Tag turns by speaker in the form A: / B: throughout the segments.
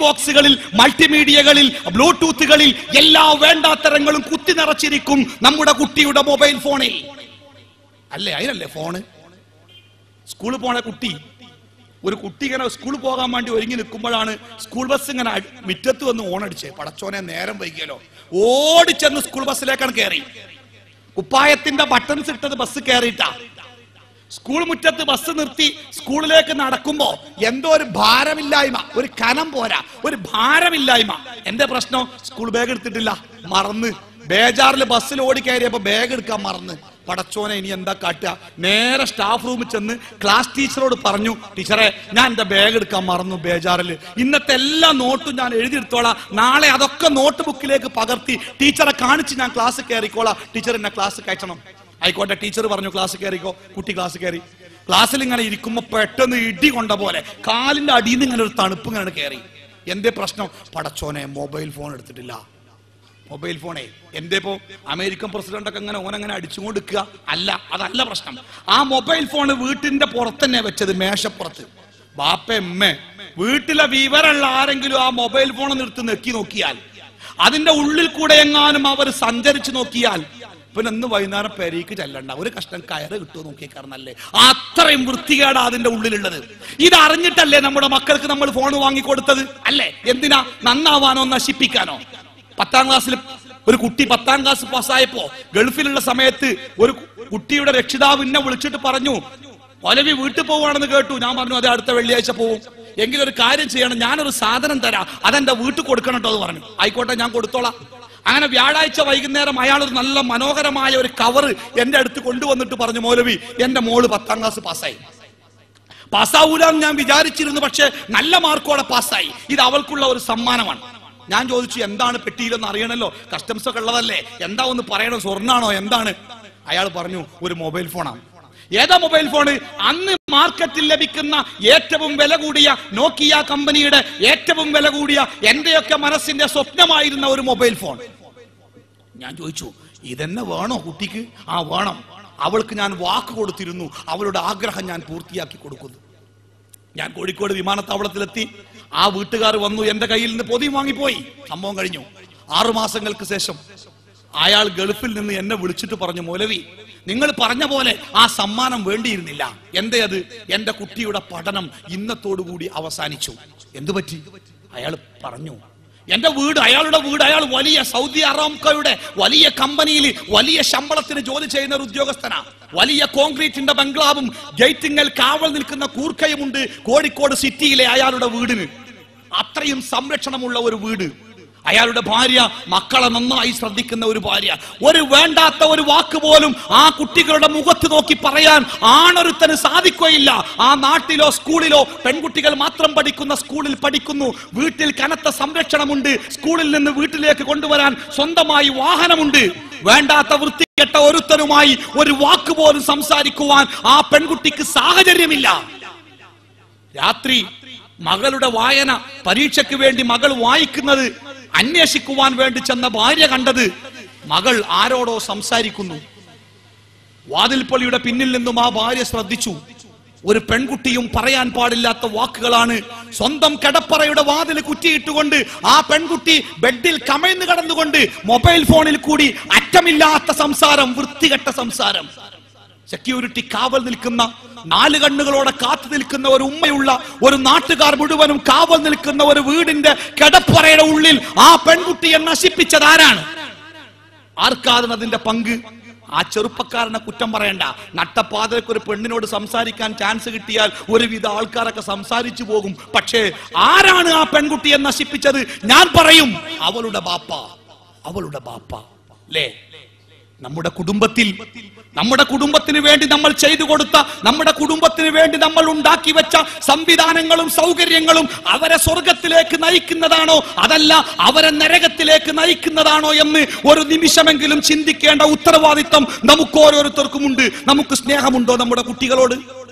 A: ബോക്സുകളിൽ, മൾട്ടിമീഡിയകളിൽ, ബ്ലൂടൂത്തുകളിൽ എല്ലാ വേണ്ടാത്തരങ്ങളും കുത്തി നിറച്ചിരിക്കും നമ്മുടെ കുട്ടിയുടെ മൊബൈൽ ഫോണിൽ. അല്ലേ? അതിനല്ലേ ഫോണ്? സ്കൂളിൽ പോണ കുട്ടി, ഒരു കുട്ടി ഇങ്ങനെ സ്കൂളിൽ പോകാൻ വേണ്ടി ഒരുങ്ങി നിൽക്കുമ്പോഴാണ് സ്കൂൾ ബസ് ഇങ്ങനെ മുറ്റത്ത് വന്ന് ഓണടിച്ചേ. പടച്ചോനെ, നേരം വൈകിയല്ലോ. ഓടിച്ചെന്ന് സ്കൂൾ ബസ്സിലേക്കാണ് കയറി. കുപ്പായത്തിന്റെ ബട്ടൺസ് ഇട്ടത് ബസ് കയറിയിട്ടാ. സ്കൂൾ മുറ്റത്ത് ബസ് നിർത്തി സ്കൂളിലേക്ക് നടക്കുമ്പോ എന്തോ ഒരു ഭാരമില്ലായ്മ, ഒരു കനം പോരാ, ഒരു ഭാരമില്ലായ്മ. എന്റെ പ്രശ്നം, സ്കൂൾ ബാഗ് എടുത്തിട്ടില്ല, മറന്ന്. ബേജാറിൽ ബസ്സിൽ ഓടി കയറിയപ്പോ ബാഗ് എടുക്കാൻ മറന്ന്. പടച്ചോനെ, ഇനി എന്താ കാട്ടുക? നേരെ സ്റ്റാഫ് റൂമിൽ ചെന്ന് ക്ലാസ് ടീച്ചറോട് പറഞ്ഞു, ടീച്ചറെ, ഞാൻ എന്റെ ബാഗ് എടുക്കാൻ മറന്നു ബേജാറില്. ഇന്നത്തെ എല്ലാ നോട്ടും ഞാൻ എഴുതിയെടുത്തോളാം, നാളെ അതൊക്കെ നോട്ട് ബുക്കിലേക്ക് പകർത്തി ടീച്ചറെ കാണിച്ച് ഞാൻ ക്ലാസ് കയറിക്കോളാം, ടീച്ചർ എന്നെ ക്ലാസ് കയറ്റണം. ആയിക്കോട്ടെ, ടീച്ചർ പറഞ്ഞു ക്ലാസ് കയറിക്കോ. കുട്ടി ക്ലാസ് കയറി. ക്ലാസ്സിൽ ഇങ്ങനെ ഇരിക്കുമ്പോ പെട്ടെന്ന് ഇടി കൊണ്ട പോലെ കാലിന്റെ അടിയിൽ നിന്ന് ഇങ്ങനെ ഒരു തണുപ്പ് ഇങ്ങനെ കയറി. എന്തേ പ്രശ്നം? പടച്ചോനെ, മൊബൈൽ ഫോൺ എടുത്തിട്ടില്ല. മൊബൈൽ ഫോണേ എന്തേ? ഇപ്പോ അമേരിക്കൻ പ്രസിഡന്റ് ഒക്കെ ഇങ്ങനെ ഓനങ്ങനെ അടിച്ചുകൊണ്ടിരിക്കുക അല്ല, അതല്ല പ്രശ്നം. ആ മൊബൈൽ ഫോണ് വീട്ടിന്റെ പുറത്തന്നെ വെച്ചത്, മേശപ്പുറത്ത്. ബാപ്പ എമ്മ വീട്ടിലെ വിവരമുള്ള ആരെങ്കിലും ആ മൊബൈൽ ഫോൺ എടുത്ത് നെക്കി നോക്കിയാൽ, അതിന്റെ ഉള്ളിൽ കൂടെ എങ്ങാനും അവർ സഞ്ചരിച്ചു നോക്കിയാൽ, പിന്നെ ഇന്ന് വൈകുന്നേരം പെരേക്ക് ചെല്ലണ്ട, ഒരു കഷ്ണം കയറ് കിട്ടുമോ നോക്കിക്കാരണല്ലേ. അത്രയും വൃത്തികേടാ അതിന്റെ ഉള്ളിലുള്ളത്. ഇത് അറിഞ്ഞിട്ടല്ലേ നമ്മുടെ മക്കൾക്ക് നമ്മൾ ഫോൺ വാങ്ങിക്കൊടുത്തത്? അല്ലേ? എന്തിനാ? നന്നാവാനോ നശിപ്പിക്കാനോ? 10ാം ക്ലാസ്സിൽ ഒരു കുട്ടി 10ാം ക്ലാസ് പാസ്സായപ്പോ ഗൾഫിലുള്ള സമയത്ത് ഒരു കുട്ടിയുടെ രക്ഷിതാവ് എന്നെ വിളിച്ചിട്ട് പറഞ്ഞു, ഒലവി വീട്ടിൽ പോവാണെന്ന് കേട്ടു. ഞാൻ പറഞ്ഞു, അതെ, അടുത്ത വെള്ളിയാഴ്ച പോവും. എങ്കിലും ഒരു കാര്യം ചെയ്യണം, ഞാനൊരു സാധനം തരാം, അതെന്റെ വീട്ടിൽ കൊടുക്കണം കേട്ടോ എന്ന് പറഞ്ഞു. ആയിക്കോട്ടെ, ഞാൻ കൊടുത്തോളാം. അങ്ങനെ വ്യാഴാഴ്ച വൈകുന്നേരം അയാൾ ഒരു നല്ല മനോഹരമായ ഒരു കവർ എന്റെ അടുത്ത് കൊണ്ടുവന്നിട്ട് പറഞ്ഞു, മൗലവി, എന്റെ മോള് 10ാം ക്ലാസ് പാസ്സായി. പാസ്സാവൂലെന്ന് ഞാൻ വിചാരിച്ചിരുന്നു, പക്ഷെ നല്ല മാർക്കോടെ പാസ്സായി. ഇത് അവൾക്കുള്ള ഒരു സമ്മാനമാണ്. ഞാൻ ചോദിച്ചു, എന്താണ് പെട്ടിയിലെന്ന് അറിയണല്ലോ, കസ്റ്റംസ് ഒക്കെ ഉള്ളതല്ലേ, എന്താ ഒന്ന് പറയണോ, സ്വർണ്ണാണോ എന്താണ്? അയാൾ പറഞ്ഞു, ഒരു മൊബൈൽ ഫോണാണ്. ഏതാ മൊബൈൽ ഫോണ്? അന്ന് മാർക്കറ്റിൽ ലഭിക്കുന്ന ഏറ്റവും വില കൂടിയ നോക്കിയ കമ്പനിയുടെ ഏറ്റവും വില കൂടിയ, എന്റെയൊക്കെ മനസ്സിന്റെ സ്വപ്നമായിരുന്ന ഒരു മൊബൈൽ ഫോൺ. ഞാൻ ചോദിച്ചു, ഇതെന്നെ വേണോ കുട്ടിക്ക്? ആ വേണം. അവൾക്ക് ഞാൻ വാക്ക് കൊടുത്തിരുന്നു, അവളുടെ ആഗ്രഹം ഞാൻ പൂർത്തിയാക്കി കൊടുക്കുന്നു. ഞാൻ കോഴിക്കോട് വിമാനത്താവളത്തിലെത്തി. ആ വീട്ടുകാർ വന്നു, എന്റെ കയ്യിൽ നിന്ന് പൊതി വാങ്ങിപ്പോയി. സംഭവം കഴിഞ്ഞു. 6 മാസങ്ങൾക്ക് ശേഷം അയാൾ ഗൾഫിൽ നിന്ന് എന്നെ വിളിച്ചിട്ട് പറഞ്ഞു, മൗലവി, നിങ്ങൾ പറഞ്ഞ പോലെ ആ സമ്മാനം വേണ്ടിയിരുന്നില്ല. എന്തേ അത്? എന്റെ കുട്ടിയുടെ പഠനം ഇന്നത്തോടുകൂടി അവസാനിച്ചു. എന്തു പറ്റി? അയാൾ പറഞ്ഞു, എന്റെ വീട്, അയാളുടെ വീട്, അയാൾ വലിയ സൗദി അറാംകോയുടെ വലിയ കമ്പനിയിൽ വലിയ ശമ്പളത്തിന് ജോലി ചെയ്യുന്ന ഒരു ഉദ്യോഗസ്ഥനാണ്. വലിയ കോൺക്രീറ്റിന്റെ ബംഗ്ലാവും ഗേറ്റിങ്ങൽ കാവൽ നിൽക്കുന്ന കൂർക്കയുമുണ്ട് കോഴിക്കോട് സിറ്റിയിലെ അയാളുടെ വീടിന്. അത്രയും സംരക്ഷണമുള്ള ഒരു വീട്. അയാളുടെ ഭാര്യ മക്കളെ നന്നായി ശ്രദ്ധിക്കുന്ന ഒരു ഭാര്യ. ഒരു വേണ്ടാത്ത ഒരു വാക്ക് പോലും ആ കുട്ടികളുടെ മുഖത്ത് നോക്കി പറയാൻ ആണൊരുത്തന് സാധിക്കുകയില്ല. ആ നാട്ടിലോ സ്കൂളിലോ പെൺകുട്ടികൾ മാത്രം പഠിക്കുന്ന സ്കൂളിൽ പഠിക്കുന്നു. വീട്ടിൽ കനത്ത സംരക്ഷണമുണ്ട്. സ്കൂളിൽ നിന്ന് വീട്ടിലേക്ക് കൊണ്ടുവരാൻ സ്വന്തമായി വാഹനമുണ്ട്. വേണ്ടാത്ത വൃത്തികെട്ട ഒരുത്തനുമായി ഒരു വാക്ക് പോലും സംസാരിക്കുവാൻ ആ പെൺകുട്ടിക്ക് സാഹചര്യമില്ല. രാത്രി മകളുടെ വായന, പരീക്ഷയ്ക്ക് വേണ്ടി മകൾ വായിക്കുന്നത് അന്വേഷിക്കുവാൻ വേണ്ടി ചെന്ന ഭാര്യ കണ്ടത് മകൾ ആരോടോ സംസാരിക്കുന്നു. വാതിൽപ്പള്ളിയുടെ പിന്നിൽ നിന്നും ആ ഭാര്യ ശ്രദ്ധിച്ചു. ഒരു പെൺകുട്ടിയും പറയാൻ പാടില്ലാത്ത വാക്കുകളാണ്. സ്വന്തം കിടപ്പറയുടെ വാതിൽ കുറ്റിയിട്ടുകൊണ്ട് ആ പെൺകുട്ടി ബെഡിൽ കമഴ്ന്നു കിടന്നുകൊണ്ട് മൊബൈൽ ഫോണിൽ കൂടി അറ്റമില്ലാത്ത സംസാരം, വൃത്തികെട്ട സംസാരം. സെക്യൂരിറ്റി കാവൽ നിൽക്കുന്ന, 4 കണ്ണുകളോടെ കാത്തു നിൽക്കുന്ന ഒരു ഉമ്മയുള്ള, ഒരു നാട്ടുകാർ മുഴുവനും കാവൽ നിൽക്കുന്ന ഒരു വീടിന്റെ കിടപ്പറയുടെ ഉള്ളിൽ ആ പെൺകുട്ടിയെ നശിപ്പിച്ചത് ആരാണ്? ആർക്കാണ് അതിന്റെ പങ്ക്? ആ ചെറുപ്പക്കാരനെ കുറ്റം പറയണ്ട. നട്ടപ്പാതിരക്ക് ഒരു പെണ്ണിനോട് സംസാരിക്കാൻ ചാൻസ് കിട്ടിയാൽ ഒരുവിധ ആൾക്കാരൊക്കെ സംസാരിച്ചു പോകും. പക്ഷേ ആരാണ് ആ പെൺകുട്ടിയെ നശിപ്പിച്ചത്? ഞാൻ പറയും, അവളുടെ ബാപ്പ. അവളുടെ ബാപ്പ. അല്ലേ? നമ്മുടെ കുടുംബത്തിന് വേണ്ടി നമ്മൾ ചെയ്തു കൊടുത്ത, നമ്മുടെ കുടുംബത്തിന് വേണ്ടി നമ്മൾ ഉണ്ടാക്കി വെച്ച സംവിധാനങ്ങളും സൗകര്യങ്ങളും അവരെ സ്വർഗത്തിലേക്ക് നയിക്കുന്നതാണോ അതല്ല അവരെ നരകത്തിലേക്ക് നയിക്കുന്നതാണോ എന്ന് ഒരു നിമിഷമെങ്കിലും ചിന്തിക്കേണ്ട ഉത്തരവാദിത്വം നമുക്ക് ഓരോരുത്തർക്കുമുണ്ട്. നമുക്ക് സ്നേഹമുണ്ടോ നമ്മുടെ കുട്ടികളോട്?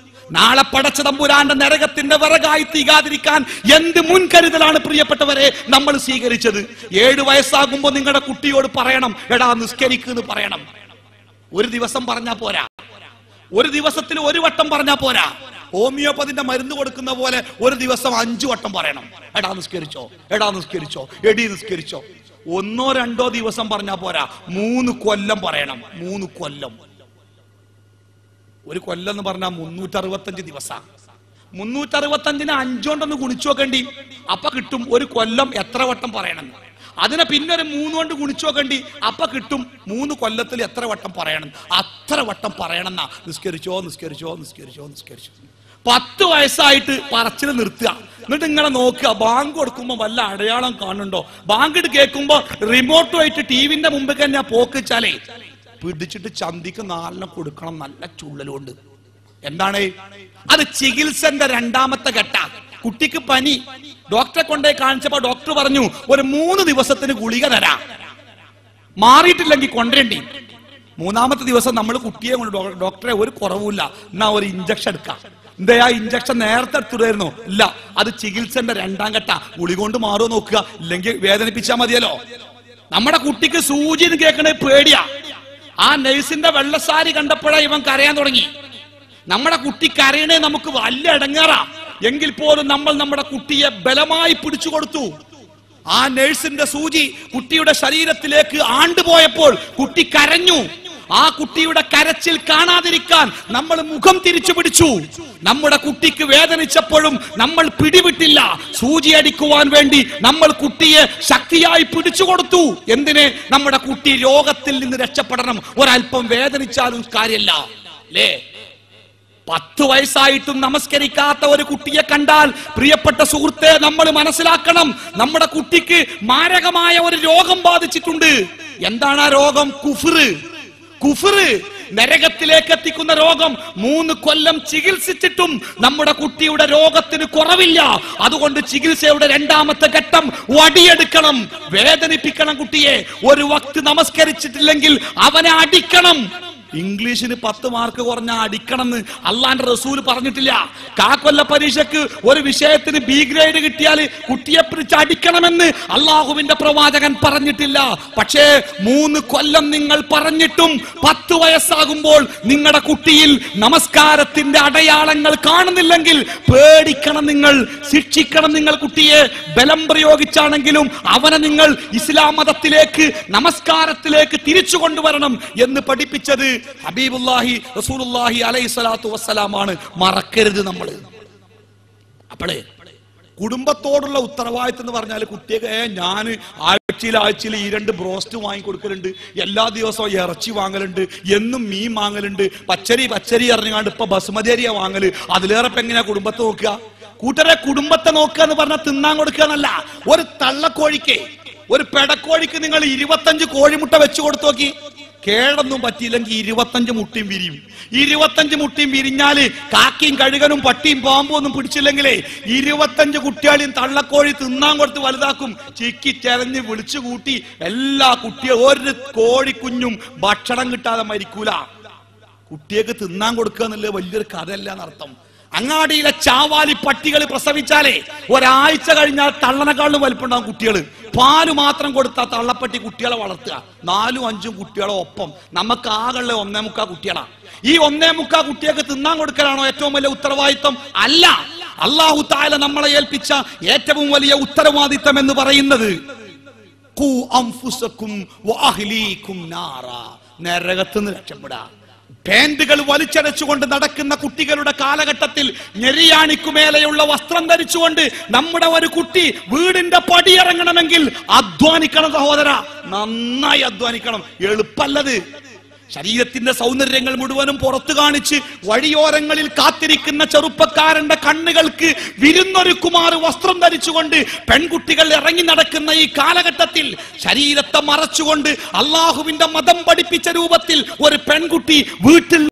A: നാളെ പടച്ച തമ്പുരാന്റെ നരകത്തിന്റെ വിറകായി തീരാതിരിക്കാൻ എന്ത് മുൻകരുതലാണ് പ്രിയപ്പെട്ടവരെ നമ്മൾ സ്വീകരിച്ചത്? 7 വയസ്സാകുമ്പോ നിങ്ങളുടെ കുട്ടിയോട് പറയണം, എടാ നിസ്കരിക്കുന്നു പറയണം. ഒരു ദിവസം പറഞ്ഞാ പോരാ, ഒരു ദിവസത്തിൽ ഒരു വട്ടം പറഞ്ഞാ പോരാ. ഹോമിയോപ്പതിന്റെ മരുന്ന് കൊടുക്കുന്ന പോലെ ഒരു ദിവസം 5 വട്ടം പറയണം. എടാ നിസ്കരിച്ചോ, എടാ നിസ്കരിച്ചോ, എടി നിസ്കരിച്ചോ. 1-2 ദിവസം പറഞ്ഞാ പോരാ, 3 കൊല്ലം പറയണം. 3 കൊല്ലം. ഒരു കൊല്ലം എന്ന് പറഞ്ഞാൽ 365 ദിവസം. 365-ന് 5 കൊണ്ടൊന്ന് ഗുണിച്ചു നോക്കണ്ടി, അപ്പൊ കിട്ടും ഒരു കൊല്ലം എത്ര വട്ടം പറയണം. അതിനെ പിന്നെ ഒരു 3 കൊണ്ട് ഗുണിച്ചു നോക്കണ്ടി, അപ്പൊ കിട്ടും 3 കൊല്ലത്തിൽ എത്ര വട്ടം പറയണം. അത്ര വട്ടം പറയണം എന്നാ. നിസ്കരിച്ചോ നിസ്കരിച്ചോ നിസ്കരിച്ചോ നിസ്കരിച്ചോ. 10 വയസ്സായിട്ട് പറച്ചിൽ നിർത്തുക. എന്നിട്ട് ഇങ്ങനെ നോക്കുക, ബാങ്ക് കൊടുക്കുമ്പോ വല്ല അടയാളം കാണുന്നുണ്ടോ. ബാങ്ക് കേൾക്കുമ്പോ റിമോട്ടുമായിട്ട് ടിവിന്റെ മുമ്പ് തന്നെ പോക്കിച്ചാലേ പിടിച്ചിട്ട് ചന്തിക്ക് 4 കൊടുക്കണം, നല്ല ചുള്ളലുകൊണ്ട്. എന്താണ് അത്? ചികിത്സന്റെ 2ാമത്തെ ഘട്ട. കുട്ടിക്ക് പനി, ഡോക്ടറെ കൊണ്ടേ കാണിച്ചപ്പോ ഡോക്ടർ പറഞ്ഞു ഒരു 3 ദിവസത്തിന് ഗുളിക തരാം, മാറിയിട്ടില്ലെങ്കിൽ കൊണ്ടേണ്ടി. 3ാമത്തെ ദിവസം നമ്മൾ കുട്ടിയെ കൊണ്ട് ഡോക്ടറെ ഒരു കുറവുമില്ല, എന്നാ ഒരു ഇഞ്ചക്ഷൻ എടുക്കാം. എന്താ ആ ഇഞ്ചക്ഷൻ നേരത്തെ എടുത്തിടായിരുന്നു? ഇല്ല, അത് ചികിത്സന്റെ 2ാം ഘട്ട. ഗുളിക കൊണ്ട് മാറുമോ നോക്കുക, ഇല്ലെങ്കിൽ വേദനിപ്പിച്ചാൽ മതിയല്ലോ. നമ്മുടെ കുട്ടിക്ക് സൂചി കേൾക്കണേ പേടിയാ. ആ നഴ്സിന്റെ വെള്ളസാരി കണ്ടപ്പോഴേ ഇവൻ കരയാൻ തുടങ്ങി. നമ്മുടെ കുട്ടി കരയണേ നമുക്ക് വലിയ ഇടങ്ങേറാ. എങ്കിൽ പോലും നമ്മൾ നമ്മുടെ കുട്ടിയെ ബലമായി പിടിച്ചു കൊടുത്തു. ആ നഴ്സിന്റെ സൂചി കുട്ടിയുടെ ശരീരത്തിലേക്ക് ആണ്ടുപോയപ്പോൾ കുട്ടി കരഞ്ഞു. ആ കുട്ടിയുടെ കരച്ചിൽ കാണാതിരിക്കാൻ നമ്മൾ മുഖം തിരിച്ചു പിടിച്ചു. നമ്മുടെ കുട്ടിക്ക് വേദനിച്ചപ്പോഴും നമ്മൾ പിടിവിട്ടില്ല. സൂചി അടിക്കുവാൻ വേണ്ടി നമ്മൾ കുട്ടിയെ ശക്തിയായി പിടിച്ചു കൊടുത്തു. എന്തിന്? നമ്മുടെ കുട്ടി രോഗത്തിൽ നിന്ന് രക്ഷപ്പെടണം. ഒരല്പം വേദനിച്ചാലും കാര്യമില്ല അല്ലേ? 10 വയസ്സായിട്ടും നമസ്കരിക്കാത്ത ഒരു കുട്ടിയെ കണ്ടാൽ പ്രിയപ്പെട്ട സുഹൃത്തെ നമ്മൾ മനസ്സിലാക്കണം, നമ്മുടെ കുട്ടിക്ക് മാരകമായ ഒരു രോഗം ബാധിച്ചിട്ടുണ്ട്. എന്താണ് ആ രോഗം? കുഫ്ർ. നരകത്തിലേക്ക് എത്തിക്കുന്ന രോഗം. 3 കൊല്ലം ചികിത്സിച്ചിട്ടും നമ്മുടെ കുട്ടിയുടെ രോഗത്തിന് കുറവില്ല. അതുകൊണ്ട് ചികിത്സയുടെ 2ാമത്തെ ഘട്ടം വടിയെടുക്കണം, വേദനിപ്പിക്കണം കുട്ടിയെ. ഒരു വക്ത് നമസ്കരിച്ചിട്ടില്ലെങ്കിൽ അവനെ അടിക്കണം. ഇംഗ്ലീഷിന് 10 മാർക്ക് കുറഞ്ഞ അടിക്കണം എന്ന് അള്ളാന്റെ റസൂൽ പറഞ്ഞിട്ടില്ല. കാക്കൊല്ല പരീക്ഷയ്ക്ക് ഒരു വിഷയത്തിന് B ഗ്രേഡ് കിട്ടിയാൽ കുട്ടിയെ പിടിച്ച് അടിക്കണമെന്ന് അള്ളാഹുവിന്റെ പ്രവാചകൻ പറഞ്ഞിട്ടില്ല. പക്ഷേ 3 കൊല്ലം നിങ്ങൾ പറഞ്ഞിട്ടും 10 വയസ്സാകുമ്പോൾ നിങ്ങളുടെ കുട്ടിയിൽ നമസ്കാരത്തിന്റെ അടയാളങ്ങൾ കാണുന്നില്ലെങ്കിൽ പേടിക്കണം, നിങ്ങൾ ശിക്ഷിക്കണം. നിങ്ങൾ കുട്ടിയെ ബലം പ്രയോഗിച്ചാണെങ്കിലും അവനെ നിങ്ങൾ ഇസ്ലാം മതത്തിലേക്ക്, നമസ്കാരത്തിലേക്ക് തിരിച്ചു കൊണ്ടുവരണം എന്ന് പഠിപ്പിച്ചത് ഹബീബുല്ലാഹി റസൂലുള്ളാഹി അലൈഹി സ്വലാത്തു വസ്സലാമാണ്. മറക്കരുത് നമ്മൾ. അപ്പോഴേ കുടുംബത്തോടുള്ള ഉത്തരവാദിത്തം എന്ന് പറഞ്ഞാൽ കുട്ടിയെ ഞാൻ ആഴ്ചയിൽ 2 ബ്രോസ്റ്റ് വാങ്ങിക്കൊടുക്കലുണ്ട്, എല്ലാ ദിവസവും ഇറച്ചി വാങ്ങലുണ്ട്, എന്നും മീൻ വാങ്ങലുണ്ട്, പച്ചരി അറിഞ്ഞാണ്ട് ഇപ്പൊ ബസുമതി അരിയാ വാങ്ങല്. അതിലേറെ ഇപ്പൊ എങ്ങനെയാ കുടുംബത്തെ നോക്കുക? കൂട്ടരെ, കുടുംബത്തെ നോക്കുക എന്ന് പറഞ്ഞാൽ തിന്നാൻ കൊടുക്കുക എന്നല്ല. ഒരു തള്ളക്കോഴിക്ക്, ഒരു പെടക്കോഴിക്ക് നിങ്ങൾ 25 കോഴിമുട്ട വെച്ചു കൊടുത്തു നോക്കി, കേടൊന്നും പറ്റിയില്ലെങ്കിൽ 25 മുട്ടയും വിരിയും. 25 മുട്ടയും വിരിഞ്ഞാല് കാക്കയും കഴുകനും പട്ടിയും പാമ്പും ഒന്നും പിടിച്ചില്ലെങ്കിലേ 25 കുട്ടികളെയും തള്ളക്കോഴി തിന്നാൻ കൊടുത്ത് വലുതാക്കും. ചിക്കി ചെരഞ്ഞ് വിളിച്ചു കൂട്ടി എല്ലാ കുട്ടികളും, ഒരു കോഴിക്കുഞ്ഞും ഭക്ഷണം കിട്ടാതെ മരിക്കൂല. കുട്ടിയൊക്കെ തിന്നാൻ കൊടുക്കുക എന്നുള്ളത് വലിയൊരു കഥയല്ല എന്നർത്ഥം. അങ്ങാടിയിലെ ചാവാലി പട്ടികൾ പ്രസവിച്ചാലേ ഒരാഴ്ച കഴിഞ്ഞാൽ തള്ളനെക്കാളും വലിപ്പുണ്ടാകും കുട്ടികൾ. പാല് മാത്രം കൊടുത്താൽ തള്ളപ്പട്ടി കുട്ടികളെ വളർത്തുക. 4-5 കുട്ടികളെ ഒപ്പം. നമുക്ക് ആകെയുള്ള 1.25 കുട്ടികളാ. ഈ 1.25 കുട്ടികൾക്ക് തിന്നാൻ കൊടുക്കലാണോ ഏറ്റവും വലിയ ഉത്തരവാദിത്വം? അല്ല. അല്ലാഹു തആല നമ്മളെ ഏൽപ്പിച്ച ഏറ്റവും വലിയ ഉത്തരവാദിത്വം എന്ന് പറയുന്നത് ഖൂ അൻഫുസകും വഅഹ്ലീകും നാറാ, നരകത്തിൽ നിന്ന് രക്ഷപ്പെടാ. പാന്റുകൾ വലിച്ചടച്ചുകൊണ്ട് നടക്കുന്ന കുട്ടികളുടെ കാലഘട്ടത്തിൽ ഞെരിയാണിക്കുമേലെയുള്ള വസ്ത്രം ധരിച്ചുകൊണ്ട് നമ്മുടെ ഒരു കുട്ടി വീടിന്റെ പടിയിറങ്ങണമെങ്കിൽ അധ്വാനിക്കണം സഹോദര, നന്നായി അധ്വാനിക്കണം. എളുപ്പല്ലത്. ശരീരത്തിന്റെ സൗന്ദര്യങ്ങൾ മുഴുവനും പുറത്തു കാണിച്ച് വഴിയോരങ്ങളിൽ കാത്തിരിക്കുന്ന ചെറുപ്പക്കാരന്റെ കണ്ണുകൾക്ക് വിരുന്നൊരുക്കുമാറ് വസ്ത്രം ധരിച്ചുകൊണ്ട് പെൺകുട്ടികൾ ഇറങ്ങി നടക്കുന്ന ഈ കാലഘട്ടത്തിൽ ശരീരത്തെ മറച്ചുകൊണ്ട് അള്ളാഹുവിന്റെ മതം പഠിപ്പിച്ച രൂപത്തിൽ ഒരു പെൺകുട്ടി വീട്ടിൽ